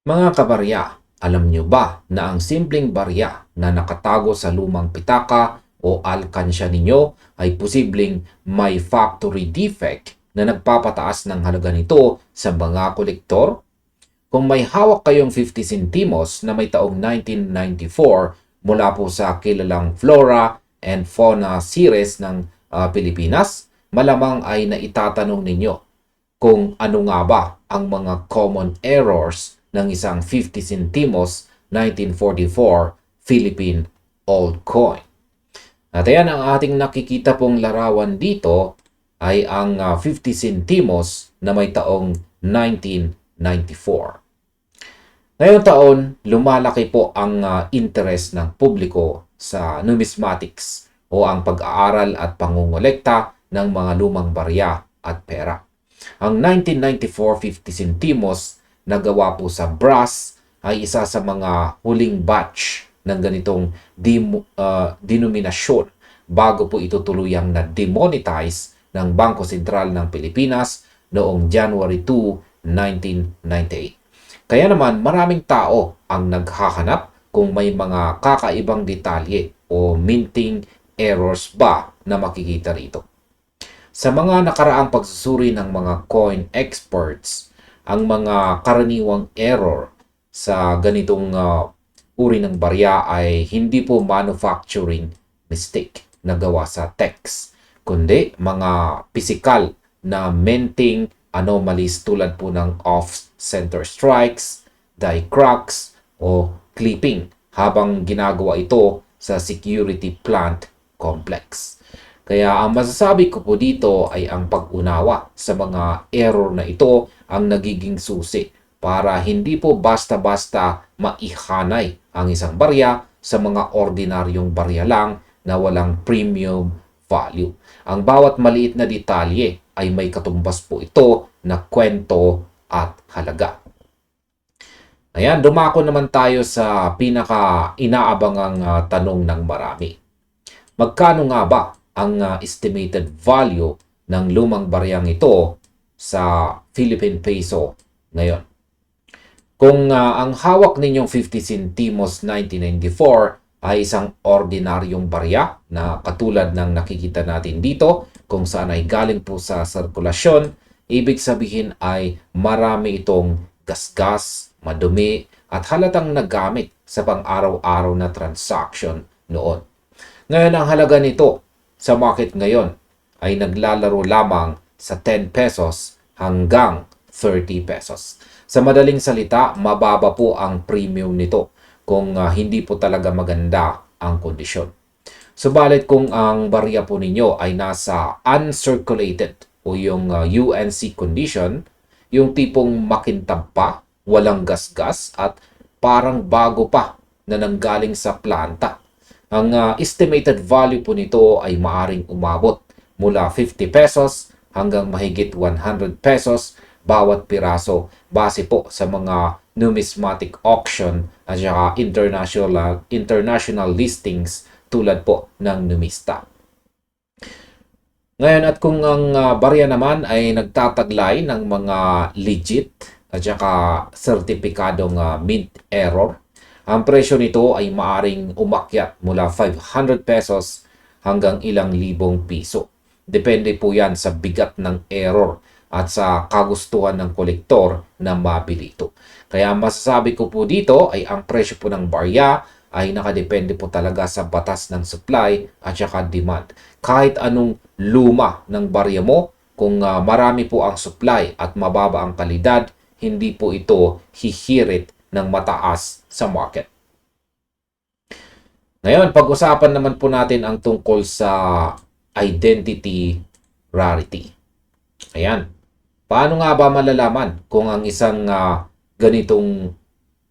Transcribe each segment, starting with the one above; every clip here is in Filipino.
Mga kabarya, alam nyo ba na ang simpleng barya na nakatago sa lumang pitaka o alkansya ninyo ay posibleng may factory defect na nagpapataas ng halaga nito sa mga kolektor? Kung may hawak kayong 50 centimos na may taong 1994 mula po sa kilalang Flora and Fauna series ng Pilipinas, malamang ay naitatanong ninyo kung ano nga ba ang mga common errors ng isang 50 centimos 1944 Philippine old coin. At ayan, ang ating nakikita pong larawan dito ay ang 50 centimos na may taong 1994. Ngayong taon, lumalaki po ang interest ng publiko sa numismatics o ang pag-aaral at pangungulekta ng mga lumang barya at pera. Ang 1994 50 centimos na gawa po sa brass ay isa sa mga huling batch ng ganitong denominasyon bago po ito tuluyang na-demonetize ng Bangko Sentral ng Pilipinas noong January 2, 1998. Kaya naman maraming tao ang naghahanap kung may mga kakaibang detalye o minting errors ba na makikita rito. Sa mga nakaraang pagsusuri ng mga coin experts, ang mga karaniwang error sa ganitong uri ng barya ay hindi po manufacturing mistake na gawa sa text, kundi mga physical na minting anomalies tulad po ng off-center strikes, die cracks, o clipping habang ginagawa ito sa security plant complex. Kaya ang masasabi ko po dito ay ang pag-unawa sa mga error na ito ang nagiging susi para hindi po basta-basta maihanay ang isang barya sa mga ordinaryong barya lang na walang premium value. Ang bawat maliit na detalye ay may katumbas po ito na kwento at halaga. Ayan, dumako naman tayo sa pinaka-inaabangang tanong ng marami. Magkano nga ba ang estimated value ng lumang baryang ito sa Philippine peso ngayon? Kung ang hawak ninyong 50 centimos 1994 ay isang ordinaryong barya na katulad ng nakikita natin dito kung saan ay galing po sa sirkulasyon, ibig sabihin ay marami itong gasgas, madumi at halatang nagamit sa pang-araw-araw na transaction noon. Ngayon ang halaga nito sa market ngayon ay naglalaro lamang sa 10 pesos hanggang 30 pesos. Sa madaling salita, mababa po ang premium nito kung hindi po talaga maganda ang kondisyon. Subalit kung ang barya po ninyo ay nasa uncirculated o yung UNC condition, yung tipong makintab pa, walang gasgas at parang bago pa na nanggaling sa planta. Ang estimated value po nito ay maaring umabot mula 50 pesos hanggang mahigit 100 pesos bawat piraso base po sa mga numismatic auction at saka international listings tulad po ng numista. Ngayon at kung ang barya naman ay nagtataglay ng mga legit at saka sertipikadong mint error, ang presyo nito ay maaring umakyat mula 500 pesos hanggang ilang libong piso. Depende po yan sa bigat ng error at sa kagustuhan ng kolektor na mabili ito. Kaya masasabi ko po dito ay ang presyo po ng barya ay nakadepende po talaga sa batas ng supply at saka demand. Kahit anong luma ng barya mo, kung marami po ang supply at mababa ang kalidad, hindi po ito hihirit ng mataas sa market. Ngayon, pag-usapan naman po natin ang tungkol sa identity rarity. Ayan. Paano nga ba malalaman kung ang isang ganitong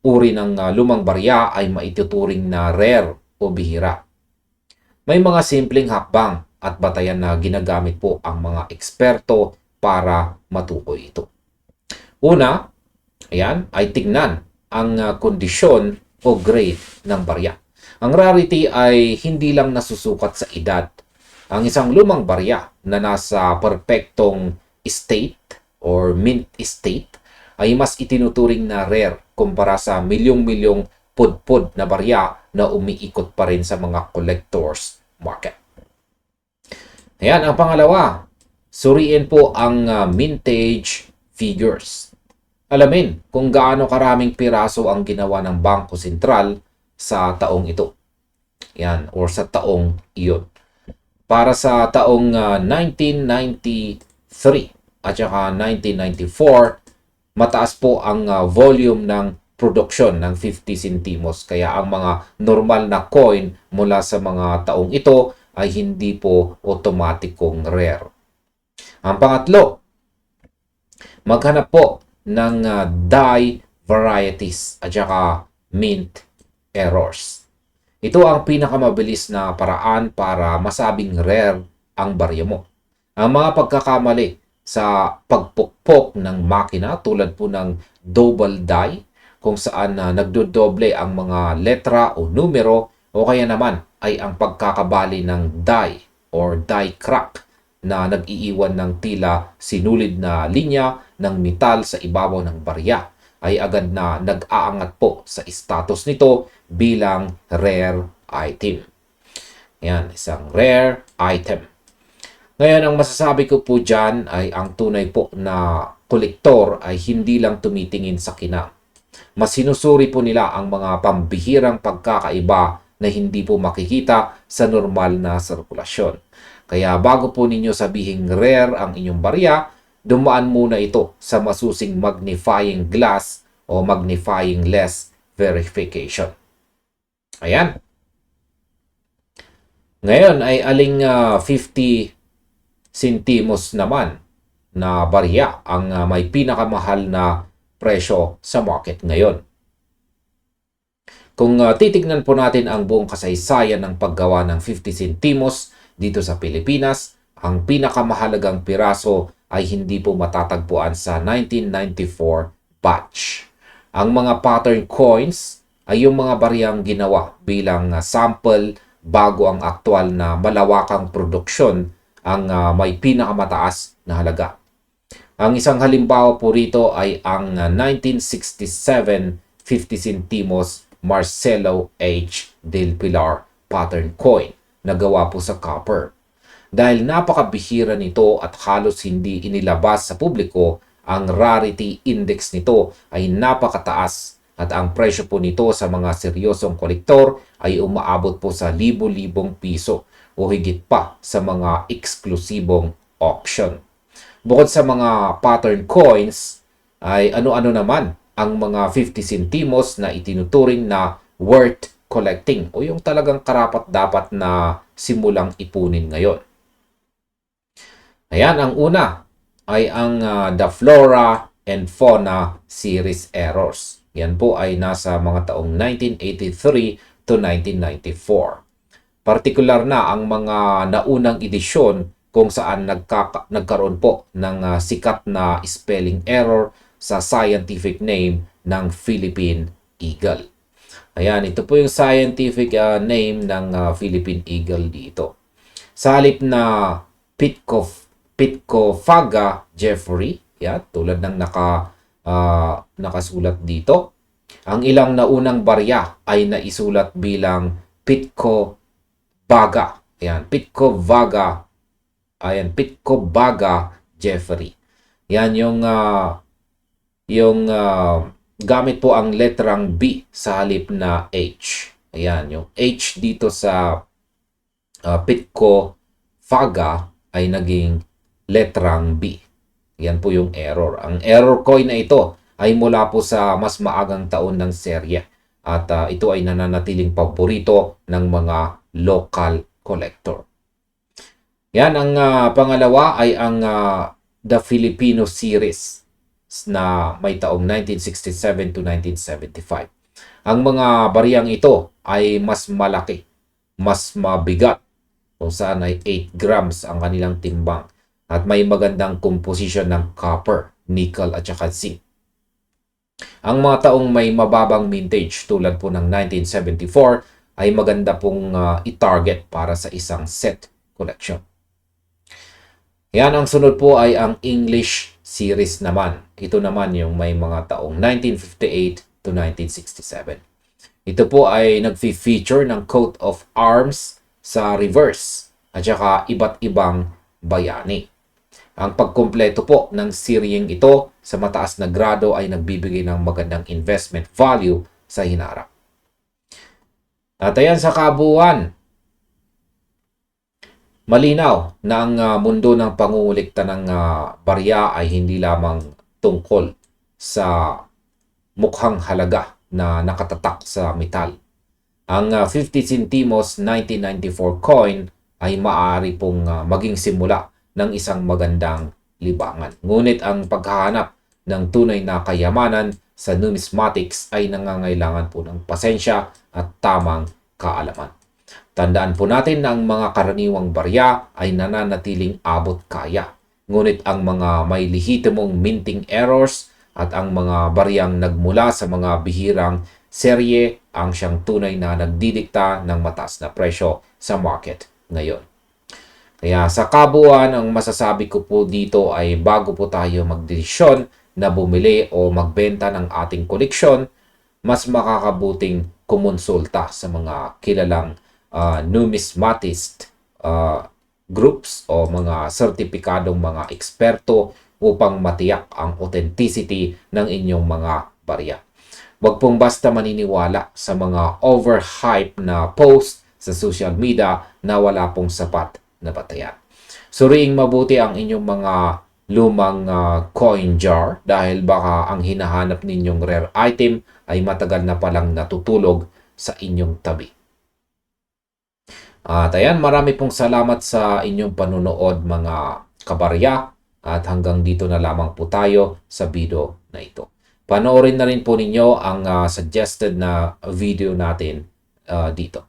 uri ng lumang barya ay maituturing na rare o bihira? May mga simpleng hakbang at batayan na ginagamit po ang mga eksperto para matukoy ito. Una, ayan, ay tignan ang kondisyon o grade ng barya. Ang rarity ay hindi lang nasusukat sa edad. Ang isang lumang barya na nasa perpektong state or mint state ay mas itinuturing na rare kumpara sa milyong-milyong pudpud na barya na umiikot pa rin sa mga collectors market. Ayan, ang pangalawa, suriin po ang mintage figures. Alamin kung gaano karaming piraso ang ginawa ng Bangko Sentral sa taong ito. Yan, or sa taong iyon. Para sa taong 1993 at saka 1994, mataas po ang volume ng production ng 50 centimos. Kaya ang mga normal na coin mula sa mga taong ito ay hindi po automatikong rare. Ang pangatlo, maghanap po ng die varieties at saka mint errors. Ito ang pinakamabilis na paraan para masabing rare ang barya mo. Ang mga pagkakamali sa pagpukpok ng makina tulad po ng double die, kung saan nagdodoble ang mga letra o numero, o kaya naman ay ang pagkakabali ng die or die crack na nag-iiwan ng tila sinulid na linya ng metal sa ibabaw ng barya, ay agad na nag-aangat po sa status nito bilang rare item. Yan, isang rare item. Ngayon, ang masasabi ko po dyan ay ang tunay po na kolektor ay hindi lang tumitingin sa kinang. Mas sinusuri po nila ang mga pambihirang pagkakaiba na hindi po makikita sa normal na sirkulasyon. Kaya bago po ninyo sabihing rare ang inyong barya, dumaan muna ito sa masusing magnifying glass o magnifying lens verification. Ayan. Ngayon ay aling 50 centimos naman na barya ang may pinakamahal na presyo sa market ngayon. Kung titignan po natin ang buong kasaysayan ng paggawa ng 50 centimos dito sa Pilipinas, ang pinakamahalagang piraso ay hindi po matatagpuan sa 1994 batch. Ang mga pattern coins ay yung mga baryang ginawa bilang sample bago ang aktual na malawakang produksyon ang may pinakamataas na halaga. Ang isang halimbawa po rito ay ang 1967 50 centimos Marcelo H. Del Pilar pattern coin na gawa po sa copper. Dahil napakabihira nito at halos hindi inilabas sa publiko, ang rarity index nito ay napakataas at ang presyo po nito sa mga seryosong kolektor ay umaabot po sa libo-libong piso o higit pa sa mga eksklusibong auction. Bukod sa mga pattern coins, ay ano-ano naman ang mga 50 centimos na itinuturing na worth collecting o yung talagang karapat-dapat na simulang ipunin ngayon. Ayan, ang una ay ang The Flora and Fauna Series Errors. Yan po ay nasa mga taong 1983 to 1994. Partikular na ang mga naunang edisyon kung saan nagkaroon po ng sikat na spelling error sa scientific name ng Philippine Eagle. Ayan, ito po yung scientific name ng Philippine Eagle dito. Sa halip na Pitcophaga Jeffrey, yan, tulad ng nakasulat dito, ang ilang naunang barya ay naisulat bilang Pitcobaga. Ayan, Pitcobaga. Ayan, Pitcobaga Jeffrey. Yan yung gamit po ang letrang B sa halip na H. Ayan, yung H dito sa Pitcobaga ay naging letrang B. Yan po yung error. Ang error coin na ito ay mula po sa mas maagang taon ng serye. At ito ay nananatiling paborito ng mga local collector. Yan, ang pangalawa ay ang The Filipino Series na may taong 1967 to 1975. Ang mga bariyang ito ay mas malaki, mas mabigat, kung saan ay 8 grams ang kanilang timbang at may magandang composition ng copper, nickel at saka zinc. Ang mga taong may mababang mintage tulad po ng 1974 ay maganda pong i-target para sa isang set collection. Yan, ang sunod po ay ang English series naman. Ito naman yung may mga taong 1958 to 1967. Ito po ay nag-feature ng coat of arms sa reverse at saka iba't ibang bayani. Ang pagkumpleto po ng seryeng ito sa mataas na grado ay nagbibigay ng magandang investment value sa hinarap. At ayan sa kabuuan, malinaw na ang mundo ng pangungulikta ng barya ay hindi lamang tungkol sa mukhang halaga na nakatatak sa metal. Ang 50 centimos 1994 coin ay maaari pong maging simula ng isang magandang libangan. Ngunit ang paghahanap ng tunay na kayamanan sa numismatics ay nangangailangan po ng pasensya at tamang kaalaman. Tandaan po natin na ang mga karaniwang barya ay nananatiling abot kaya. Ngunit ang mga may lehitimong minting errors at ang mga baryang nagmula sa mga bihirang serye ang siyang tunay na nagdidikta ng mataas na presyo sa market ngayon. Kaya sa kabuuan, ang masasabi ko po dito ay bago po tayo magdesisyon na bumili o magbenta ng ating koleksyon, mas makakabuting kumonsulta sa mga kilalang numismatist groups o mga sertipikadong mga eksperto upang matiyak ang authenticity ng inyong mga barya. Huwag pong basta maniniwala sa mga overhype na post sa social media na wala pong sapat na batayan. Suriing mabuti ang inyong mga lumang coin jar dahil baka ang hinahanap ninyong rare item ay matagal na palang natutulog sa inyong tabi. At ayan, marami pong salamat sa inyong panunood mga kabarya. At hanggang dito na lamang po tayo sa video na ito. Panoorin na rin po ninyo ang suggested na video natin dito.